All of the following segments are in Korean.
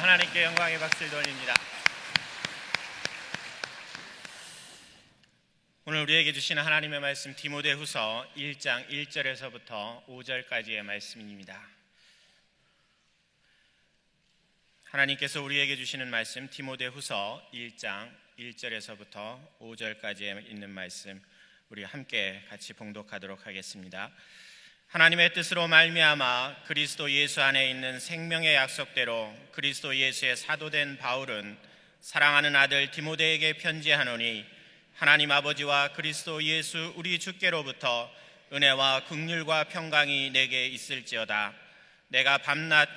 하나님께 영광의 박수를 돌립니다. 오늘 우리에게 주시는 하나님의 말씀 디모데후서 1장 1절에서부터 5절까지의 말씀입니다. 하나님께서 우리에게 주시는 말씀 디모데후서 1장 1절에서부터 5절까지에 있는 말씀 우리 함께 같이 봉독하도록 하겠습니다. 하나님의 뜻으로 말미암아 그리스도 예수 안에 있는 생명의 약속대로 그리스도 예수의 사도된 바울은 사랑하는 아들 디모데에게 편지하노니 하나님 아버지와 그리스도 예수 우리 주께로부터 은혜와 긍휼과 평강이 내게 있을지어다. 내가 밤낮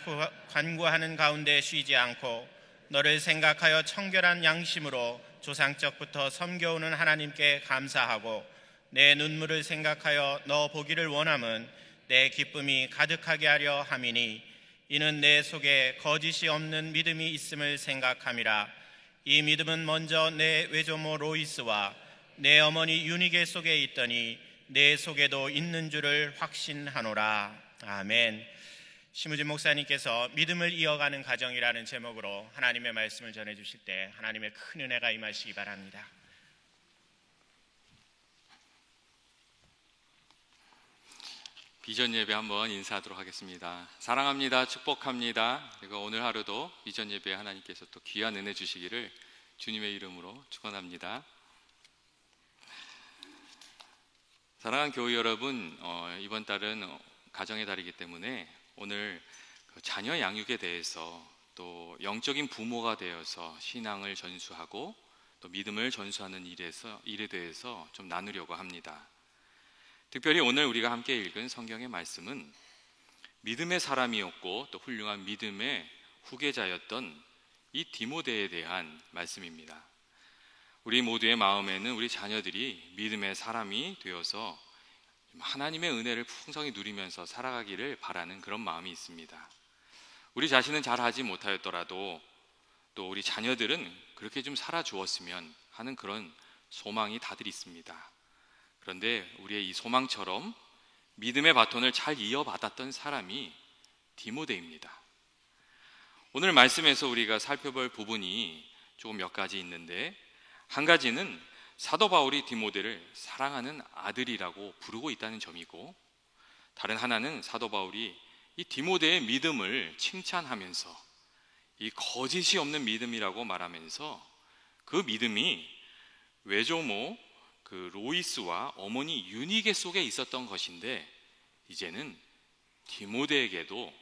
간구하는 가운데 쉬지 않고 너를 생각하여 청결한 양심으로 조상적부터 섬겨오는 하나님께 감사하고 내 눈물을 생각하여 너 보기를 원함은 내 기쁨이 가득하게 하려 함이니 이는 내 속에 거짓이 없는 믿음이 있음을 생각함이라. 이 믿음은 먼저 내 외조모 로이스와 내 어머니 유니게 속에 있더니 내 속에도 있는 줄을 확신하노라. 아멘. 심우진 목사님께서 믿음을 이어가는 가정이라는 제목으로 하나님의 말씀을 전해주실 때 하나님의 큰 은혜가 임하시기 바랍니다. 비전 예배 한번 인사하도록 하겠습니다. 사랑합니다. 축복합니다. 그리고 오늘 하루도 비전 예배에 하나님께서 또 귀한 은혜 주시기를 주님의 이름으로 축원합니다. 사랑하는 교회 여러분, 이번 달은 가정의 달이기 때문에 오늘 자녀 양육에 대해서 또 영적인 부모가 되어서 신앙을 전수하고 또 믿음을 전수하는 일에 대해서 좀 나누려고 합니다. 특별히 오늘 우리가 함께 읽은 성경의 말씀은 믿음의 사람이었고 또 훌륭한 믿음의 후계자였던 이 디모데에 대한 말씀입니다. 우리 모두의 마음에는 우리 자녀들이 믿음의 사람이 되어서 하나님의 은혜를 풍성히 누리면서 살아가기를 바라는 그런 마음이 있습니다. 우리 자신은 잘하지 못하였더라도 또 우리 자녀들은 그렇게 좀 살아주었으면 하는 그런 소망이 다들 있습니다. 그런데 우리의 이 소망처럼 믿음의 바톤을 잘 이어받았던 사람이 디모데입니다. 오늘 말씀에서 우리가 살펴볼 부분이 조금 몇 가지 있는데, 한 가지는 사도 바울이 디모데를 사랑하는 아들이라고 부르고 있다는 점이고, 다른 하나는 사도 바울이 이 디모데의 믿음을 칭찬하면서 이 거짓이 없는 믿음이라고 말하면서 그 믿음이 외조모 로이스와 어머니 유니게 속에 있었던 것인데 이제는 디모데에게도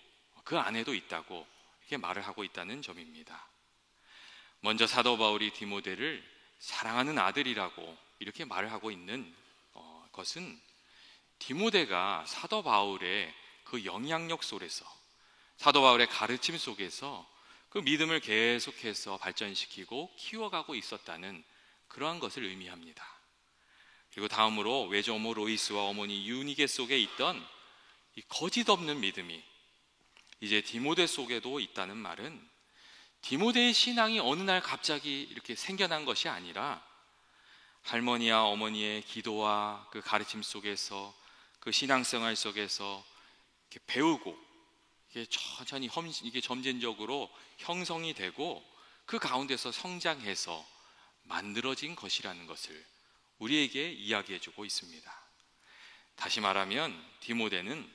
그 안에도 있다고 이렇게 말을 하고 있다는 점입니다. 먼저 사도 바울이 디모데를 사랑하는 아들이라고 이렇게 말을 하고 있는 것은 디모데가 사도 바울의 그 영향력 속에서, 사도 바울의 가르침 속에서 그 믿음을 계속해서 발전시키고 키워가고 있었다는 그러한 것을 의미합니다. 그리고 다음으로 외조모 로이스와 어머니 유니게 속에 있던 이 거짓 없는 믿음이 이제 디모데 속에도 있다는 말은 디모데의 신앙이 어느 날 갑자기 이렇게 생겨난 것이 아니라 할머니와 어머니의 기도와 그 가르침 속에서 그 신앙생활 속에서 이렇게 배우고 이게 천천히 이게 점진적으로 형성이 되고 그 가운데서 성장해서 만들어진 것이라는 것을 우리에게 이야기해주고 있습니다. 다시 말하면 디모데는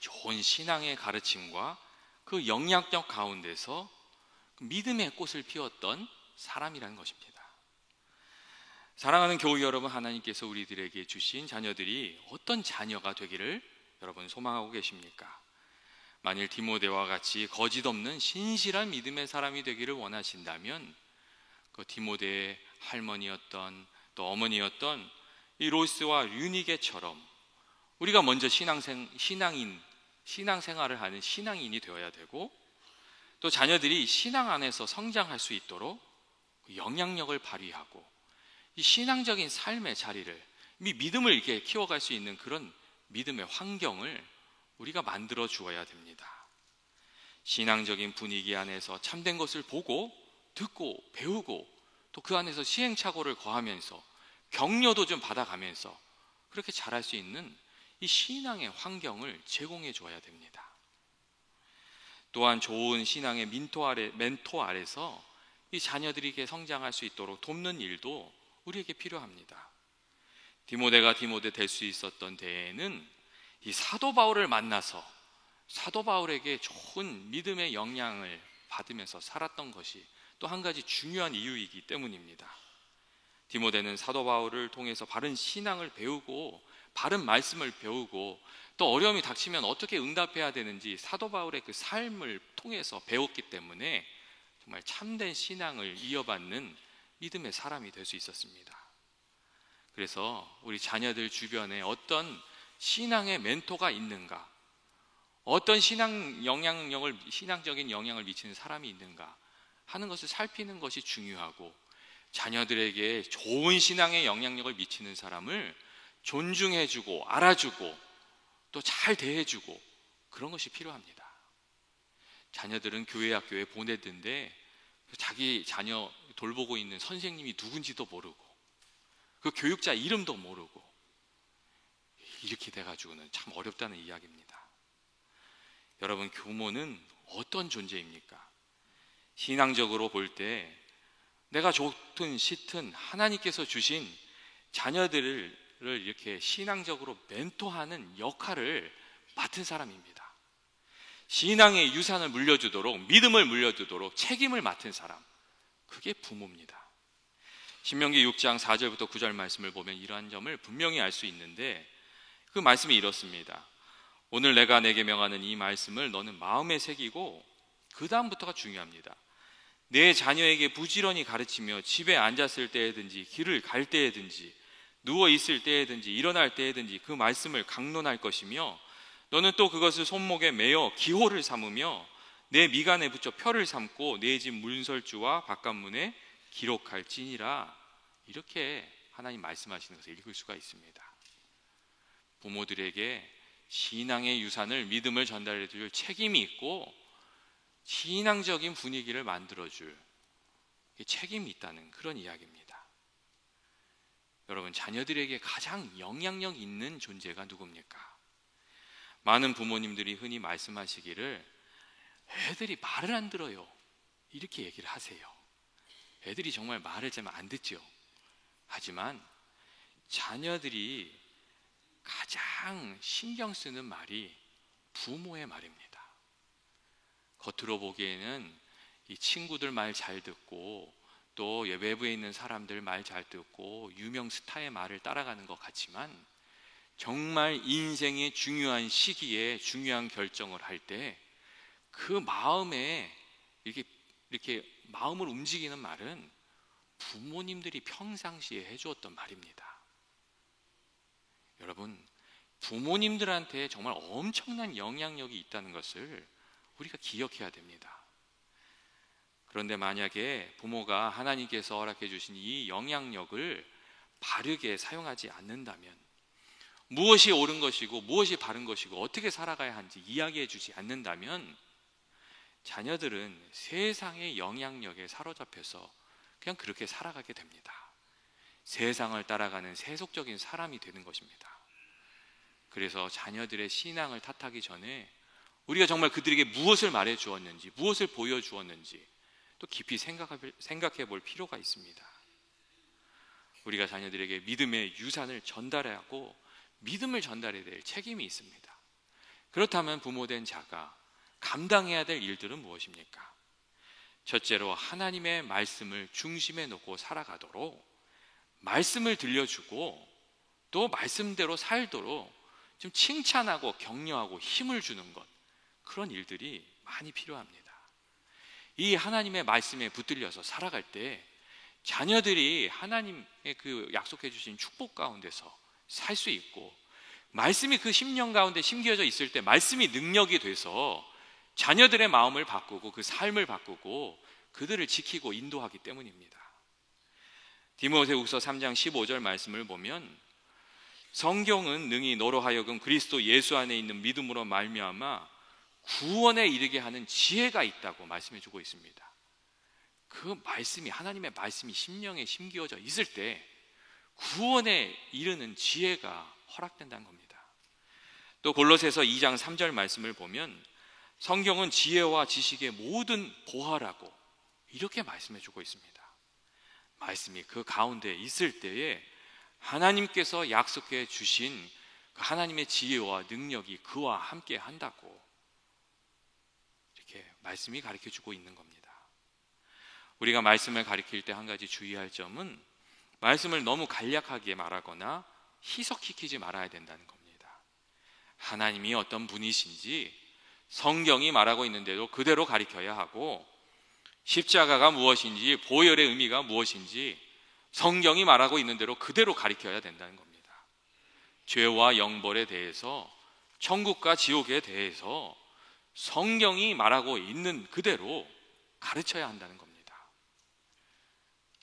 좋은 신앙의 가르침과 그 영향력 가운데서 믿음의 꽃을 피웠던 사람이라는 것입니다. 사랑하는 교우 여러분, 하나님께서 우리들에게 주신 자녀들이 어떤 자녀가 되기를 여러분 소망하고 계십니까? 만일 디모데와 같이 거짓 없는 신실한 믿음의 사람이 되기를 원하신다면 그 디모데의 할머니였던 또 어머니였던 이 로이스와 유니게처럼 우리가 먼저 신앙생활을 하는 신앙인이 되어야 되고, 또 자녀들이 신앙 안에서 성장할 수 있도록 영향력을 발휘하고 이 신앙적인 삶의 자리를, 이 믿음을 이렇게 키워갈 수 있는 그런 믿음의 환경을 우리가 만들어 주어야 됩니다. 신앙적인 분위기 안에서 참된 것을 보고 듣고 배우고 또 그 안에서 시행착오를 거하면서 격려도 좀 받아가면서 그렇게 자랄 수 있는 이 신앙의 환경을 제공해 줘야 됩니다. 또한 좋은 신앙의 멘토 아래서 이 자녀들에게 성장할 수 있도록 돕는 일도 우리에게 필요합니다. 디모데가 디모데 될 수 있었던 때에는 이 사도 바울을 만나서 사도 바울에게 좋은 믿음의 영향을 받으면서 살았던 것이 또 한 가지 중요한 이유이기 때문입니다. 디모데는 사도 바울을 통해서 바른 신앙을 배우고 바른 말씀을 배우고 또 어려움이 닥치면 어떻게 응답해야 되는지 사도 바울의 그 삶을 통해서 배웠기 때문에 정말 참된 신앙을 이어받는 믿음의 사람이 될 수 있었습니다. 그래서 우리 자녀들 주변에 어떤 신앙의 멘토가 있는가, 어떤 신앙적인 영향을 미치는 사람이 있는가 하는 것을 살피는 것이 중요하고, 자녀들에게 좋은 신앙의 영향력을 미치는 사람을 존중해주고 알아주고 또 잘 대해주고 그런 것이 필요합니다. 자녀들은 교회 학교에 보내던데 자기 자녀 돌보고 있는 선생님이 누군지도 모르고 그 교육자 이름도 모르고 이렇게 돼가지고는 참 어렵다는 이야기입니다. 여러분, 교모는 어떤 존재입니까? 신앙적으로 볼 때 내가 좋든 싫든 하나님께서 주신 자녀들을 이렇게 신앙적으로 멘토하는 역할을 맡은 사람입니다. 신앙의 유산을 물려주도록, 믿음을 물려주도록 책임을 맡은 사람, 그게 부모입니다. 신명기 6장 4절부터 9절 말씀을 보면 이러한 점을 분명히 알 수 있는데, 그 말씀이 이렇습니다. 오늘 내가 내게 명하는 이 말씀을 너는 마음에 새기고, 그 다음부터가 중요합니다. 내 자녀에게 부지런히 가르치며 집에 앉았을 때에든지 길을 갈 때에든지 누워 있을 때에든지 일어날 때에든지 그 말씀을 강론할 것이며, 너는 또 그것을 손목에 매어 기호를 삼으며 내 미간에 붙여 표를 삼고 내 집 문설주와 바깥문에 기록할지니라. 이렇게 하나님 말씀하시는 것을 읽을 수가 있습니다. 부모들에게 신앙의 유산을, 믿음을 전달해 줄 책임이 있고 신앙적인 분위기를 만들어줄 책임이 있다는 그런 이야기입니다. 여러분, 자녀들에게 가장 영향력 있는 존재가 누굽니까? 많은 부모님들이 흔히 말씀하시기를 애들이 말을 안 들어요, 이렇게 얘기를 하세요. 애들이 정말 말을 잘 안 듣죠. 하지만 자녀들이 가장 신경 쓰는 말이 부모의 말입니다. 겉으로 보기에는 이 친구들 말 잘 듣고 또 외부에 있는 사람들 말 잘 듣고 유명 스타의 말을 따라가는 것 같지만, 정말 인생의 중요한 시기에 중요한 결정을 할 때 그 마음에 이렇게 마음을 움직이는 말은 부모님들이 평상시에 해주었던 말입니다. 여러분, 부모님들한테 정말 엄청난 영향력이 있다는 것을 우리가 기억해야 됩니다. 그런데 만약에 부모가 하나님께서 허락해 주신 이 영향력을 바르게 사용하지 않는다면, 무엇이 옳은 것이고 무엇이 바른 것이고 어떻게 살아가야 하는지 이야기해 주지 않는다면, 자녀들은 세상의 영향력에 사로잡혀서 그냥 그렇게 살아가게 됩니다. 세상을 따라가는 세속적인 사람이 되는 것입니다. 그래서 자녀들의 신앙을 탓하기 전에 우리가 정말 그들에게 무엇을 말해 주었는지, 무엇을 보여 주었는지 또 깊이 생각해 볼 필요가 있습니다. 우리가 자녀들에게 믿음의 유산을 전달하고 믿음을 전달해야 될 책임이 있습니다. 그렇다면 부모된 자가 감당해야 될 일들은 무엇입니까? 첫째로 하나님의 말씀을 중심에 놓고 살아가도록 말씀을 들려주고 또 말씀대로 살도록 좀 칭찬하고 격려하고 힘을 주는 것, 그런 일들이 많이 필요합니다. 이 하나님의 말씀에 붙들려서 살아갈 때 자녀들이 하나님의 그 약속해 주신 축복 가운데서 살 수 있고, 말씀이 그 심령 가운데 심겨져 있을 때 말씀이 능력이 돼서 자녀들의 마음을 바꾸고 그 삶을 바꾸고 그들을 지키고 인도하기 때문입니다. 디모데후서 3장 15절 말씀을 보면, 성경은 능히 너로 하여금 그리스도 예수 안에 있는 믿음으로 말미암아 구원에 이르게 하는 지혜가 있다고 말씀해 주고 있습니다. 그 말씀이, 하나님의 말씀이 심령에 심겨져 있을 때 구원에 이르는 지혜가 허락된다는 겁니다. 또 골로새서 2장 3절 말씀을 보면, 성경은 지혜와 지식의 모든 보화라고 이렇게 말씀해 주고 있습니다. 말씀이 그 가운데 있을 때에 하나님께서 약속해 주신 그 하나님의 지혜와 능력이 그와 함께 한다고 이렇게 말씀이 가르쳐 주고 있는 겁니다. 우리가 말씀을 가르칠 때 한 가지 주의할 점은 말씀을 너무 간략하게 말하거나 희석시키지 말아야 된다는 겁니다. 하나님이 어떤 분이신지 성경이 말하고 있는 대로 그대로 가르쳐야 하고, 십자가가 무엇인지, 보혈의 의미가 무엇인지 성경이 말하고 있는 대로 그대로 가르쳐야 된다는 겁니다. 죄와 영벌에 대해서, 천국과 지옥에 대해서 성경이 말하고 있는 그대로 가르쳐야 한다는 겁니다.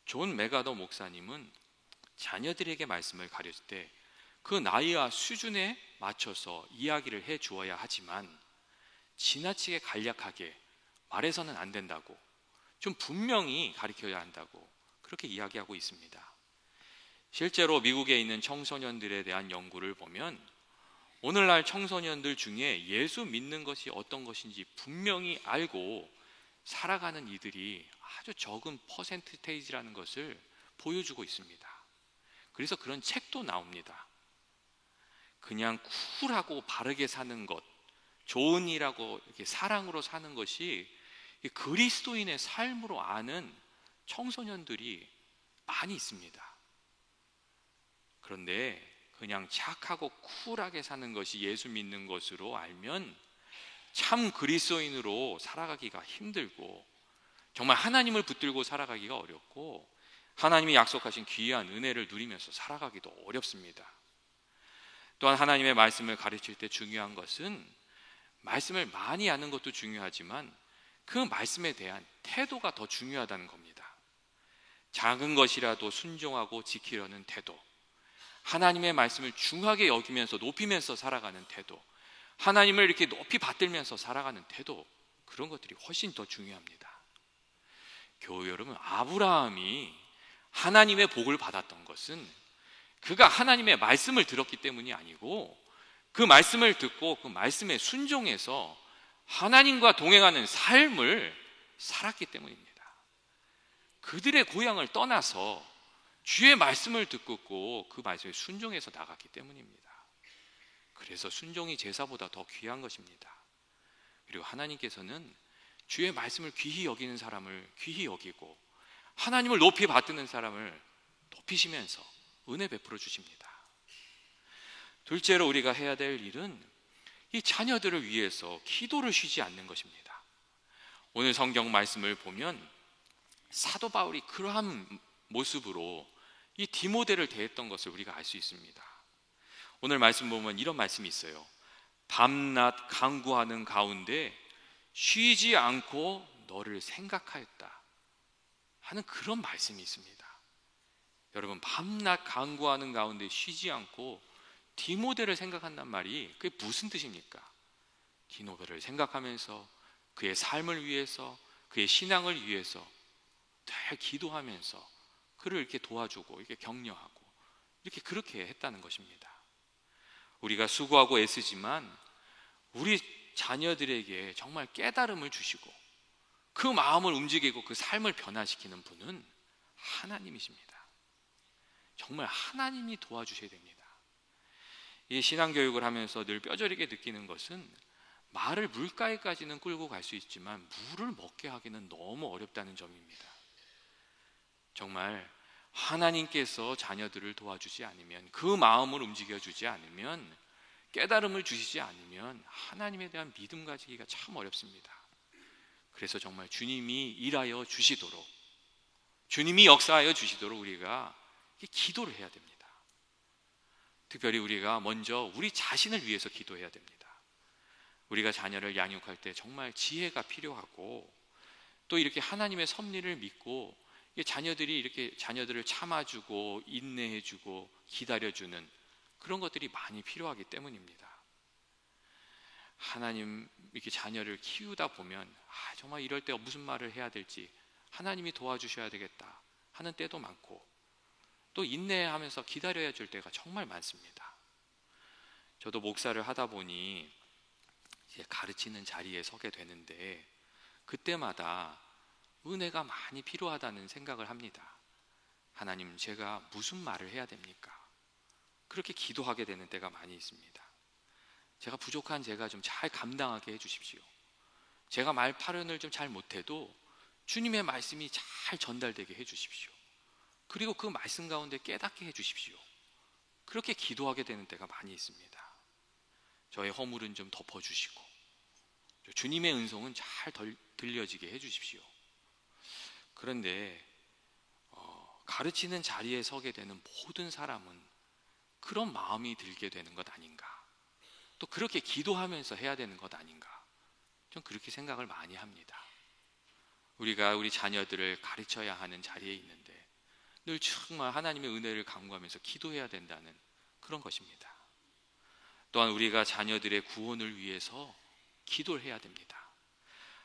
존 메가더 목사님은 자녀들에게 말씀을 가르칠 때 그 나이와 수준에 맞춰서 이야기를 해 주어야 하지만 지나치게 간략하게 말해서는 안 된다고, 좀 분명히 가르쳐야 한다고 그렇게 이야기하고 있습니다. 실제로 미국에 있는 청소년들에 대한 연구를 보면 오늘날 청소년들 중에 예수 믿는 것이 어떤 것인지 분명히 알고 살아가는 이들이 아주 적은 퍼센테이지라는 것을 보여주고 있습니다. 그래서 그런 책도 나옵니다. 그냥 쿨하고 바르게 사는 것, 좋은 일하고 이렇게 사랑으로 사는 것이 그리스도인의 삶으로 아는 청소년들이 많이 있습니다. 그런데 그냥 착하고 쿨하게 사는 것이 예수 믿는 것으로 알면 참 그리스도인으로 살아가기가 힘들고, 정말 하나님을 붙들고 살아가기가 어렵고, 하나님이 약속하신 귀한 은혜를 누리면서 살아가기도 어렵습니다. 또한 하나님의 말씀을 가르칠 때 중요한 것은 말씀을 많이 아는 것도 중요하지만 그 말씀에 대한 태도가 더 중요하다는 겁니다. 작은 것이라도 순종하고 지키려는 태도, 하나님의 말씀을 중하게 여기면서 높이면서 살아가는 태도, 하나님을 이렇게 높이 받들면서 살아가는 태도, 그런 것들이 훨씬 더 중요합니다. 교회 여러분, 아브라함이 하나님의 복을 받았던 것은 그가 하나님의 말씀을 들었기 때문이 아니고 그 말씀을 듣고 그 말씀에 순종해서 하나님과 동행하는 삶을 살았기 때문입니다. 그들의 고향을 떠나서 주의 말씀을 듣고 그 말씀에 순종해서 나갔기 때문입니다. 그래서 순종이 제사보다 더 귀한 것입니다. 그리고 하나님께서는 주의 말씀을 귀히 여기는 사람을 귀히 여기고 하나님을 높이 받드는 사람을 높이시면서 은혜 베풀어 주십니다. 둘째로 우리가 해야 될 일은 이 자녀들을 위해서 기도를 쉬지 않는 것입니다. 오늘 성경 말씀을 보면 사도 바울이 그러한 모습으로 이 디모데를 대했던 것을 우리가 알 수 있습니다. 오늘 말씀 보면 이런 말씀이 있어요. 밤낮 간구하는 가운데 쉬지 않고 너를 생각하였다 하는 그런 말씀이 있습니다. 여러분, 밤낮 간구하는 가운데 쉬지 않고 디모데를 생각한단 말이 그게 무슨 뜻입니까? 디모데를 생각하면서 그의 삶을 위해서, 그의 신앙을 위해서 늘 기도하면서 그를 이렇게 도와주고 이렇게 격려하고 이렇게 그렇게 했다는 것입니다. 우리가 수고하고 애쓰지만 우리 자녀들에게 정말 깨달음을 주시고 그 마음을 움직이고 그 삶을 변화시키는 분은 하나님이십니다. 정말 하나님이 도와주셔야 됩니다. 이 신앙교육을 하면서 늘 뼈저리게 느끼는 것은 말을 물가에까지는 끌고 갈 수 있지만 물을 먹게 하기는 너무 어렵다는 점입니다. 정말 하나님께서 자녀들을 도와주지 않으면, 그 마음을 움직여주지 않으면, 깨달음을 주시지 않으면 하나님에 대한 믿음 가지기가 참 어렵습니다. 그래서 정말 주님이 일하여 주시도록, 주님이 역사하여 주시도록 우리가 기도를 해야 됩니다. 특별히 우리가 먼저 우리 자신을 위해서 기도해야 됩니다. 우리가 자녀를 양육할 때 정말 지혜가 필요하고, 또 이렇게 하나님의 섭리를 믿고 자녀들이 이렇게 자녀들을 참아주고 인내해주고 기다려주는 그런 것들이 많이 필요하기 때문입니다. 하나님 이렇게 자녀를 키우다 보면 정말 이럴 때 무슨 말을 해야 될지 하나님이 도와주셔야 되겠다 하는 때도 많고, 또 인내하면서 기다려야 줄 때가 정말 많습니다. 저도 목사를 하다 보니 이제 가르치는 자리에 서게 되는데 그때마다 은혜가 많이 필요하다는 생각을 합니다. 하나님, 제가 무슨 말을 해야 됩니까? 그렇게 기도하게 되는 때가 많이 있습니다. 제가 부족한 제가 좀 잘 감당하게 해주십시오. 제가 말 발언을 좀 잘 못해도 주님의 말씀이 잘 전달되게 해주십시오. 그리고 그 말씀 가운데 깨닫게 해주십시오. 그렇게 기도하게 되는 때가 많이 있습니다. 저의 허물은 좀 덮어주시고 주님의 은총은 잘 들려지게 해주십시오. 그런데 가르치는 자리에 서게 되는 모든 사람은 그런 마음이 들게 되는 것 아닌가, 또 그렇게 기도하면서 해야 되는 것 아닌가, 좀 그렇게 생각을 많이 합니다. 우리가 우리 자녀들을 가르쳐야 하는 자리에 있는데 늘 정말 하나님의 은혜를 간구하면서 기도해야 된다는 그런 것입니다. 또한 우리가 자녀들의 구원을 위해서 기도를 해야 됩니다.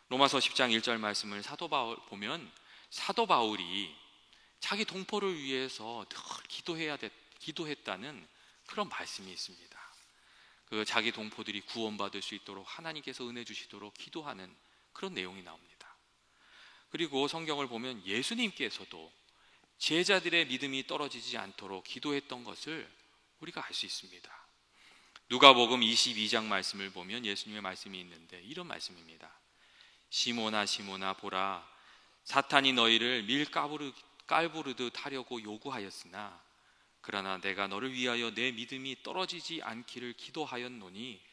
로마서 10장 1절 말씀을 보면 사도 바울이 자기 동포를 위해서 늘 기도했다는 그런 말씀이 있습니다. 그 자기 동포들이 구원받을 수 있도록 하나님께서 은혜 주시도록 기도하는 그런 내용이 나옵니다. 그리고 성경을 보면 예수님께서도 제자들의 믿음이 떨어지지 않도록 기도했던 것을 우리가 알 수 있습니다. 누가복음 22장 말씀을 보면 예수님의 말씀이 있는데 이런 말씀입니다. 시몬아 시몬아 보라, 사탄이 너희를 깔부르듯 하려고 요구하였으나 그러나 내가 너를 위하여 내 믿음이 떨어지지 않기를 기도하였노니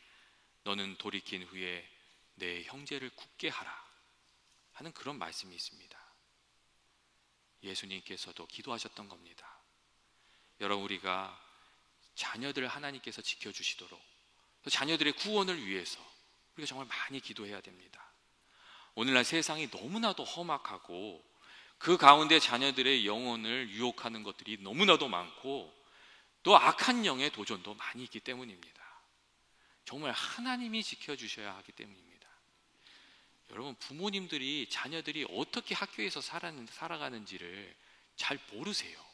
너는 돌이킨 후에 내 형제를 굳게 하라 하는 그런 말씀이 있습니다. 예수님께서도 기도하셨던 겁니다. 여러분, 우리가 자녀들을 하나님께서 지켜주시도록, 또 자녀들의 구원을 위해서 우리가 정말 많이 기도해야 됩니다. 오늘날 세상이 너무나도 험악하고 그 가운데 자녀들의 영혼을 유혹하는 것들이 너무나도 많고 또 악한 영의 도전도 많이 있기 때문입니다. 정말 하나님이 지켜주셔야 하기 때문입니다. 여러분, 부모님들이 자녀들이 어떻게 학교에서 살아가는지를 잘 모르세요.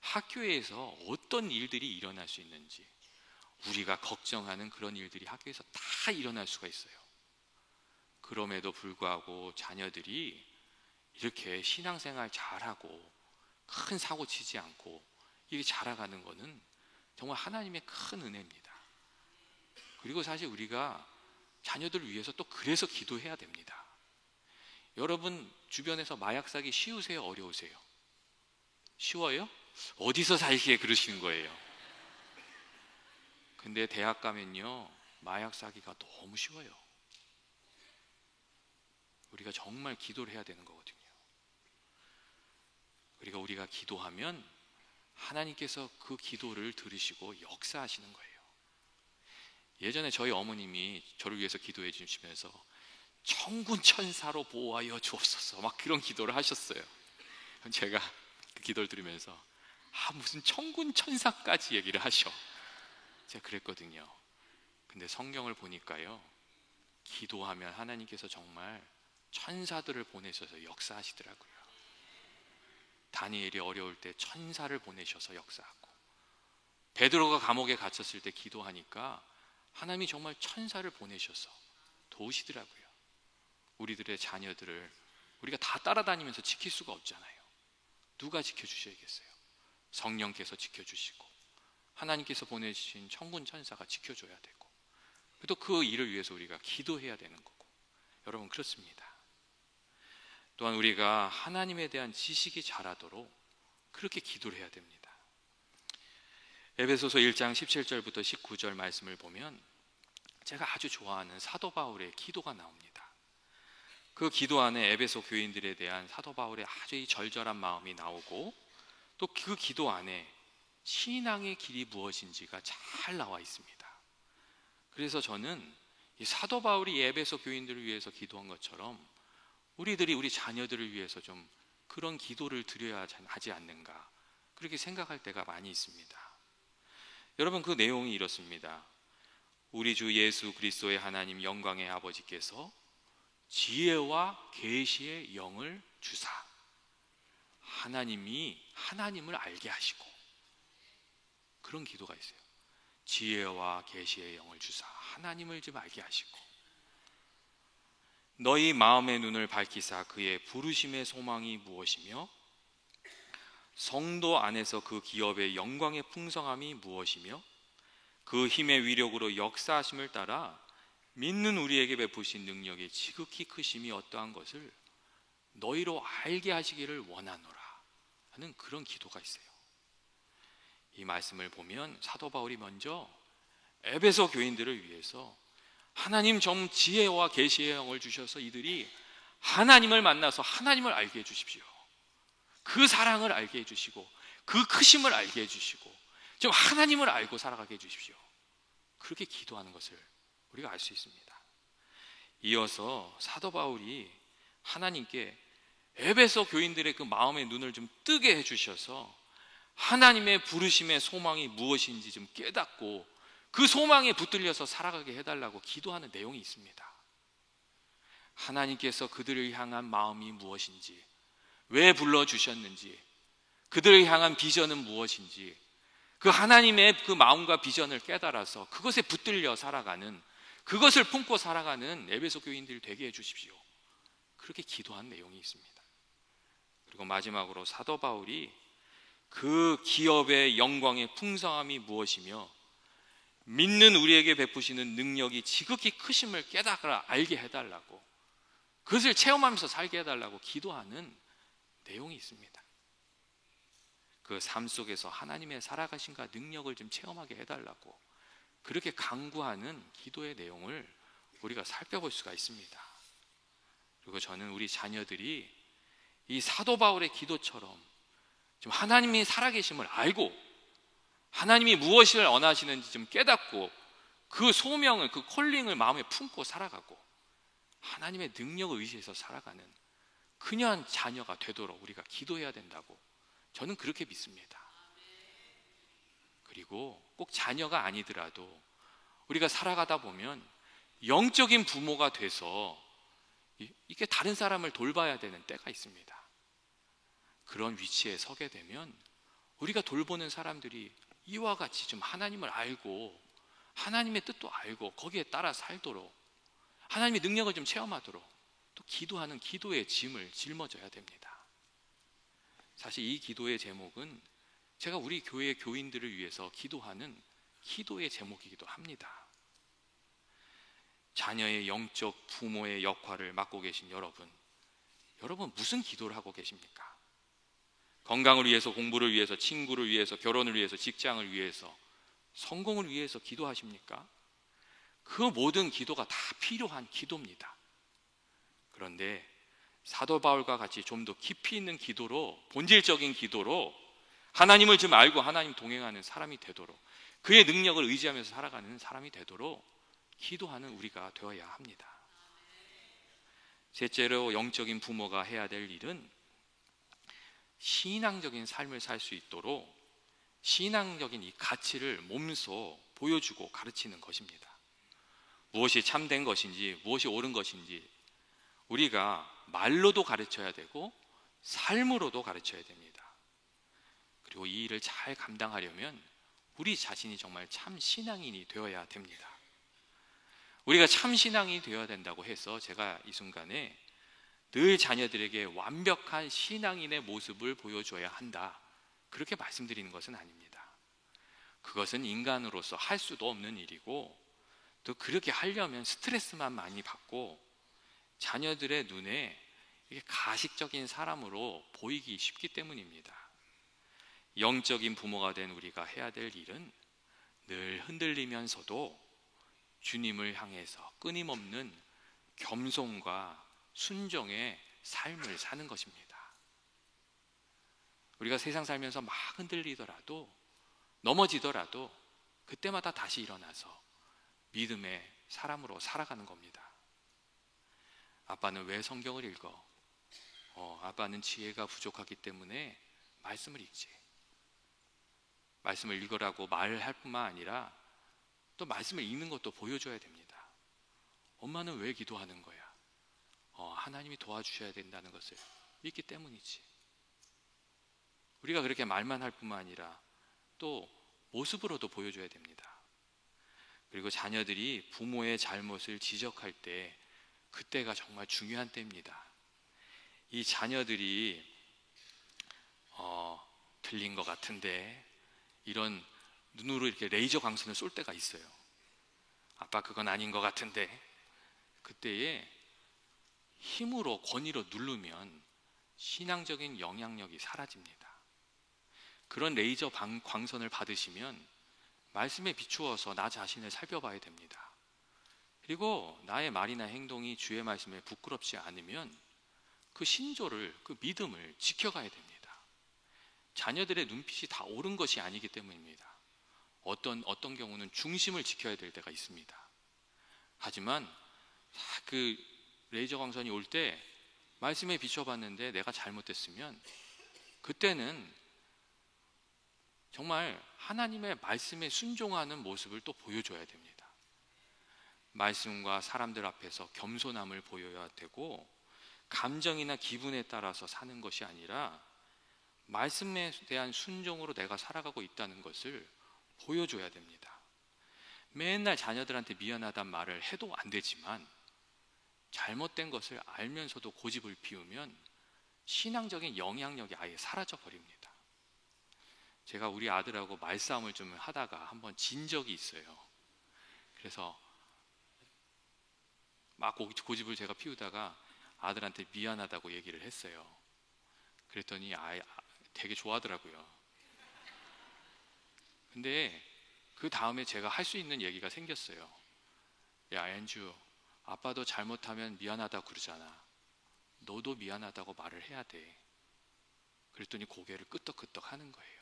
학교에서 어떤 일들이 일어날 수 있는지, 우리가 걱정하는 그런 일들이 학교에서 다 일어날 수가 있어요. 그럼에도 불구하고 자녀들이 이렇게 신앙생활 잘하고 큰 사고 치지 않고 이렇게 자라가는 것은 정말 하나님의 큰 은혜입니다. 그리고 사실 우리가 자녀들을 위해서 또 그래서 기도해야 됩니다. 여러분 주변에서 마약 사기 쉬우세요? 어려우세요? 쉬워요? 어디서 살기에 그러시는 거예요? 근데 대학 가면요, 마약 사기가 너무 쉬워요. 우리가 정말 기도를 해야 되는 거거든요. 그리고 우리가 기도하면 하나님께서 그 기도를 들으시고 역사하시는 거예요. 예전에 저희 어머님이 저를 위해서 기도해 주시면서 천군 천사로 보호하여 주옵소서 막 그런 기도를 하셨어요. 제가 그 기도를 들으면서 무슨 천군 천사까지 얘기를 하셔. 제가 그랬거든요. 근데 성경을 보니까요, 기도하면 하나님께서 정말 천사들을 보내셔서 역사하시더라고요. 다니엘이 어려울 때 천사를 보내셔서 역사하고, 베드로가 감옥에 갇혔을 때 기도하니까 하나님이 정말 천사를 보내셔서 도우시더라고요. 우리들의 자녀들을 우리가 다 따라다니면서 지킬 수가 없잖아요. 누가 지켜주셔야겠어요? 성령께서 지켜주시고 하나님께서 보내주신 천군 천사가 지켜줘야 되고, 또 그 일을 위해서 우리가 기도해야 되는 거고. 여러분, 그렇습니다. 또한 우리가 하나님에 대한 지식이 자라도록 그렇게 기도를 해야 됩니다. 에베소서 1장 17절부터 19절 말씀을 보면 제가 아주 좋아하는 사도 바울의 기도가 나옵니다. 그 기도 안에 에베소 교인들에 대한 사도 바울의 아주 절절한 마음이 나오고, 또 그 기도 안에 신앙의 길이 무엇인지가 잘 나와 있습니다. 그래서 저는 이 사도 바울이 에베소 교인들을 위해서 기도한 것처럼 우리들이 우리 자녀들을 위해서 좀 그런 기도를 드려야 하지 않는가, 그렇게 생각할 때가 많이 있습니다. 여러분, 그 내용이 이렇습니다. 우리 주 예수 그리스도의 하나님 영광의 아버지께서 지혜와 계시의 영을 주사 하나님이 하나님을 알게 하시고, 그런 기도가 있어요. 지혜와 계시의 영을 주사 하나님을 좀 알게 하시고, 너희 마음의 눈을 밝히사 그의 부르심의 소망이 무엇이며 성도 안에서 그 기업의 영광의 풍성함이 무엇이며 그 힘의 위력으로 역사하심을 따라 믿는 우리에게 베푸신 능력이 지극히 크심이 어떠한 것을 너희로 알게 하시기를 원하노라 하는 그런 기도가 있어요. 이 말씀을 보면 사도 바울이 먼저 에베소 교인들을 위해서 하나님 정 지혜와 계시의 영을 주셔서 이들이 하나님을 만나서 하나님을 알게 해주십시오. 그 사랑을 알게 해주시고 그 크심을 알게 해주시고 좀 하나님을 알고 살아가게 해주십시오. 그렇게 기도하는 것을 우리가 알 수 있습니다. 이어서 사도 바울이 하나님께 에베소 교인들의 그 마음의 눈을 좀 뜨게 해주셔서 하나님의 부르심의 소망이 무엇인지 좀 깨닫고 그 소망에 붙들려서 살아가게 해달라고 기도하는 내용이 있습니다. 하나님께서 그들을 향한 마음이 무엇인지, 왜 불러주셨는지, 그들을 향한 비전은 무엇인지, 그 하나님의 그 마음과 비전을 깨달아서 그것에 붙들려 살아가는, 그것을 품고 살아가는 에베소 교인들이 되게 해주십시오. 그렇게 기도한 내용이 있습니다. 그리고 마지막으로 사도 바울이 그 기업의 영광의 풍성함이 무엇이며 믿는 우리에게 베푸시는 능력이 지극히 크심을 깨달아 알게 해달라고, 그것을 체험하면서 살게 해달라고 기도하는 내용이 있습니다. 그 삶 속에서 하나님의 살아가심과 능력을 좀 체험하게 해달라고 그렇게 간구하는 기도의 내용을 우리가 살펴볼 수가 있습니다. 그리고 저는 우리 자녀들이 이 사도 바울의 기도처럼 좀 하나님이 살아계심을 알고 하나님이 무엇을 원하시는지 좀 깨닫고 그 소명을, 그 콜링을 마음에 품고 살아가고 하나님의 능력을 의지해서 살아가는 그냥 자녀가 되도록 우리가 기도해야 된다고 저는 그렇게 믿습니다. 그리고 꼭 자녀가 아니더라도 우리가 살아가다 보면 영적인 부모가 돼서 이게 다른 사람을 돌봐야 되는 때가 있습니다. 그런 위치에 서게 되면 우리가 돌보는 사람들이 이와 같이 좀 하나님을 알고 하나님의 뜻도 알고 거기에 따라 살도록 하나님의 능력을 좀 체험하도록 또 기도하는 기도의 짐을 짊어져야 됩니다. 사실 이 기도의 제목은 제가 우리 교회 교인들을 위해서 기도하는 기도의 제목이기도 합니다. 자녀의 영적 부모의 역할을 맡고 계신 여러분 무슨 기도를 하고 계십니까? 건강을 위해서, 공부를 위해서, 친구를 위해서, 결혼을 위해서, 직장을 위해서, 성공을 위해서 기도하십니까? 그 모든 기도가 다 필요한 기도입니다. 그런데 사도 바울과 같이 좀 더 깊이 있는 기도로, 본질적인 기도로 하나님을 좀 알고 하나님 동행하는 사람이 되도록, 그의 능력을 의지하면서 살아가는 사람이 되도록 기도하는 우리가 되어야 합니다. 셋째로 영적인 부모가 해야 될 일은 신앙적인 삶을 살 수 있도록 신앙적인 이 가치를 몸소 보여주고 가르치는 것입니다. 무엇이 참된 것인지, 무엇이 옳은 것인지 우리가 말로도 가르쳐야 되고 삶으로도 가르쳐야 됩니다. 그리고 이 일을 잘 감당하려면 우리 자신이 정말 참 신앙인이 되어야 됩니다. 우리가 참 신앙인이 되어야 된다고 해서 제가 이 순간에 늘 자녀들에게 완벽한 신앙인의 모습을 보여줘야 한다, 그렇게 말씀드리는 것은 아닙니다. 그것은 인간으로서 할 수도 없는 일이고 또 그렇게 하려면 스트레스만 많이 받고 자녀들의 눈에 이게 가식적인 사람으로 보이기 쉽기 때문입니다. 영적인 부모가 된 우리가 해야 될 일은 늘 흔들리면서도 주님을 향해서 끊임없는 겸손과 순종의 삶을 사는 것입니다. 우리가 세상 살면서 막 흔들리더라도, 넘어지더라도 그때마다 다시 일어나서 믿음의 사람으로 살아가는 겁니다. 아빠는 왜 성경을 읽어? 아빠는 지혜가 부족하기 때문에 말씀을 읽지. 말씀을 읽으라고 말을 할 뿐만 아니라 또 말씀을 읽는 것도 보여줘야 됩니다. 엄마는 왜 기도하는 거야? 하나님이 도와주셔야 된다는 것을 믿기 때문이지. 우리가 그렇게 말만 할 뿐만 아니라 또 모습으로도 보여줘야 됩니다. 그리고 자녀들이 부모의 잘못을 지적할 때 그때가 정말 중요한 때입니다. 이 자녀들이 들린 것 같은데 이런 눈으로 이렇게 레이저 광선을 쏠 때가 있어요. 아빠 그건 아닌 것 같은데, 그때에 힘으로 권위로 누르면 신앙적인 영향력이 사라집니다. 그런 레이저 광선을 받으시면 말씀에 비추어서 나 자신을 살펴봐야 됩니다. 그리고 나의 말이나 행동이 주의 말씀에 부끄럽지 않으면 그 신조를, 그 믿음을 지켜가야 됩니다. 자녀들의 눈빛이 다 옳은 것이 아니기 때문입니다. 어떤 경우는 중심을 지켜야 될 때가 있습니다. 하지만 그 레이저 광선이 올 때 말씀에 비춰봤는데 내가 잘못됐으면 그때는 정말 하나님의 말씀에 순종하는 모습을 또 보여줘야 됩니다. 말씀과 사람들 앞에서 겸손함을 보여야 되고, 감정이나 기분에 따라서 사는 것이 아니라 말씀에 대한 순종으로 내가 살아가고 있다는 것을 보여줘야 됩니다. 맨날 자녀들한테 미안하단 말을 해도 안 되지만 잘못된 것을 알면서도 고집을 피우면 신앙적인 영향력이 아예 사라져 버립니다. 제가 우리 아들하고 말싸움을 좀 하다가 한번 진 적이 있어요. 그래서 막 고집을 제가 피우다가 아들한테 미안하다고 얘기를 했어요. 그랬더니 되게 좋아하더라고요. 근데 그 다음에 제가 할 수 있는 얘기가 생겼어요. 야, 앤주, 아빠도 잘못하면 미안하다고 그러잖아. 너도 미안하다고 말을 해야 돼. 그랬더니 고개를 끄덕끄덕 하는 거예요.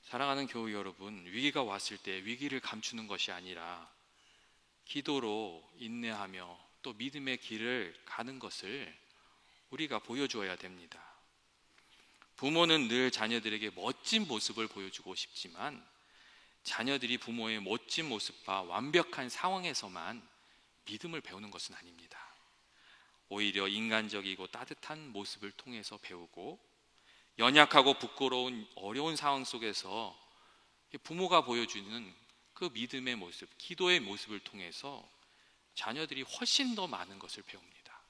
사랑하는 교우 여러분, 위기가 왔을 때 위기를 감추는 것이 아니라 기도로 인내하며 또 믿음의 길을 가는 것을 우리가 보여주어야 됩니다. 부모는 늘 자녀들에게 멋진 모습을 보여주고 싶지만 자녀들이 부모의 멋진 모습과 완벽한 상황에서만 믿음을 배우는 것은 아닙니다. 오히려 인간적이고 따뜻한 모습을 통해서 배우고, 연약하고 부끄러운 어려운 상황 속에서 부모가 보여주는 그 믿음의 모습, 기도의 모습을 통해서 자녀들이 훨씬 더 많은 것을 배웁니다.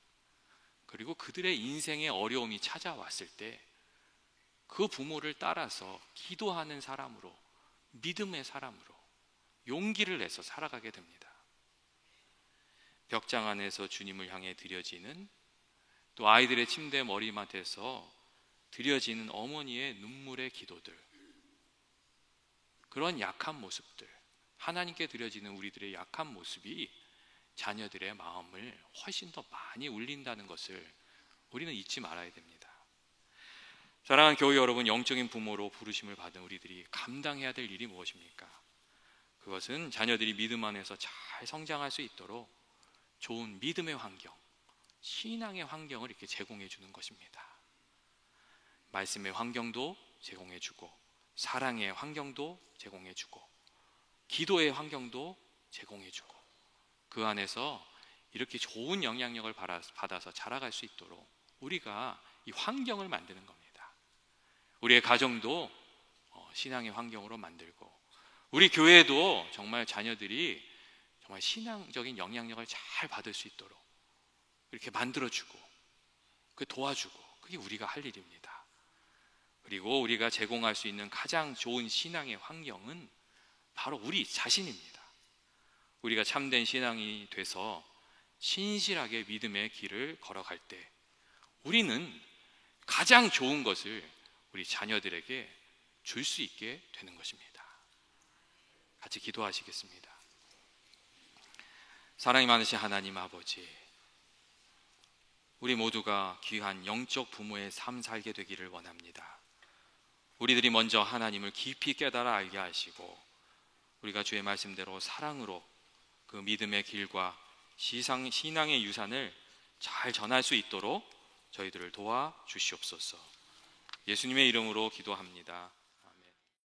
그리고 그들의 인생의 어려움이 찾아왔을 때 그 부모를 따라서 기도하는 사람으로, 믿음의 사람으로 용기를 내서 살아가게 됩니다. 벽장 안에서 주님을 향해 드려지는, 또 아이들의 침대 머리맡에서 드려지는 어머니의 눈물의 기도들, 그런 약한 모습들, 하나님께 드려지는 우리들의 약한 모습이 자녀들의 마음을 훨씬 더 많이 울린다는 것을 우리는 잊지 말아야 됩니다. 사랑하는 교회 여러분, 영적인 부모로 부르심을 받은 우리들이 감당해야 될 일이 무엇입니까? 그것은 자녀들이 믿음 안에서 잘 성장할 수 있도록 좋은 믿음의 환경, 신앙의 환경을 이렇게 제공해 주는 것입니다. 말씀의 환경도 제공해 주고, 사랑의 환경도 제공해 주고, 기도의 환경도 제공해 주고, 그 안에서 이렇게 좋은 영향력을 받아서 자라갈 수 있도록 우리가 이 환경을 만드는 겁니다. 우리의 가정도 신앙의 환경으로 만들고, 우리 교회도 정말 자녀들이 정말 신앙적인 영향력을 잘 받을 수 있도록 이렇게 만들어주고 도와주고, 그게 우리가 할 일입니다. 그리고 우리가 제공할 수 있는 가장 좋은 신앙의 환경은 바로 우리 자신입니다. 우리가 참된 신앙이 돼서 신실하게 믿음의 길을 걸어갈 때 우리는 가장 좋은 것을 우리 자녀들에게 줄 수 있게 되는 것입니다. 같이 기도하시겠습니다. 사랑이 많으신 하나님 아버지, 우리 모두가 귀한 영적 부모의 삶 살게 되기를 원합니다. 우리들이 먼저 하나님을 깊이 깨달아 알게 하시고, 우리가 주의 말씀대로 사랑으로 그 믿음의 길과 신앙의 유산을 잘 전할 수 있도록 저희들을 도와 주시옵소서. 예수님의 이름으로 기도합니다.